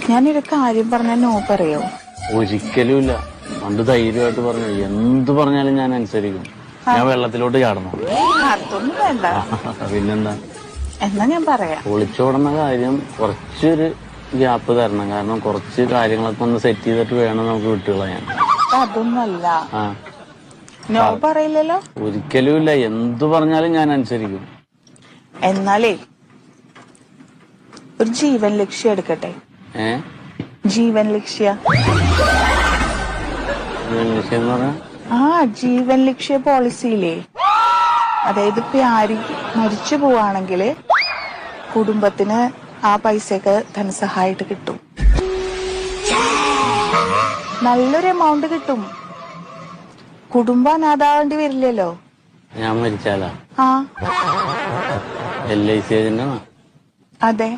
ഞാനൊരു കാര്യം പറഞ്ഞാൽ നോ പറയോ? ഒരിക്കലും ഇല്ല. പണ്ട് ധൈര്യമായിട്ട് പറഞ്ഞു എന്ത് പറഞ്ഞാലും ഞാൻ അനുസരിക്കും. ഞാൻ വെള്ളത്തിലോട്ട് ചാടണം. അതൊന്നും വേണ്ട. പിന്നെന്താ? എന്നാ ഞാൻ പറയാം. ഒളിച്ചോടുന്ന കാര്യം കുറച്ചൊരു ഗ്യാപ്പ് തരണം. കാരണം കുറച്ച് കാര്യങ്ങളൊക്കെ ഒന്ന് സെറ്റ് ചെയ്തിട്ട് വേണം നമുക്ക് വിട്ടുകളയാൻ. അതൊന്നല്ല. നോ പറയില്ലല്ലോ? ഒരിക്കലും ഇല്ല. എന്തു പറഞ്ഞാലും ഞാൻ അനുസരിക്കും. എന്നാലേ ഒരു ജീവൻ ലക്ഷ്യം എടുക്കട്ടെ. ജീവൻ ലക്ഷ്യ ജീവൻ ലക്ഷ്യ പോളിസിയില്ലേ? അതായത് ഇപ്പൊ ആര് മരിച്ചു പോവാണെങ്കില് കുടുംബത്തിന് ആ പൈസയൊക്കെ ധനസഹായിട്ട് കിട്ടും. നല്ലൊരു എമൗണ്ട് കിട്ടും. കുടുംബം അനാഥാവേണ്ടി വരില്ലല്ലോ. ഞാൻ മരിച്ചാലാ? ആ LIC ഏജന്റാണോ? അതെ.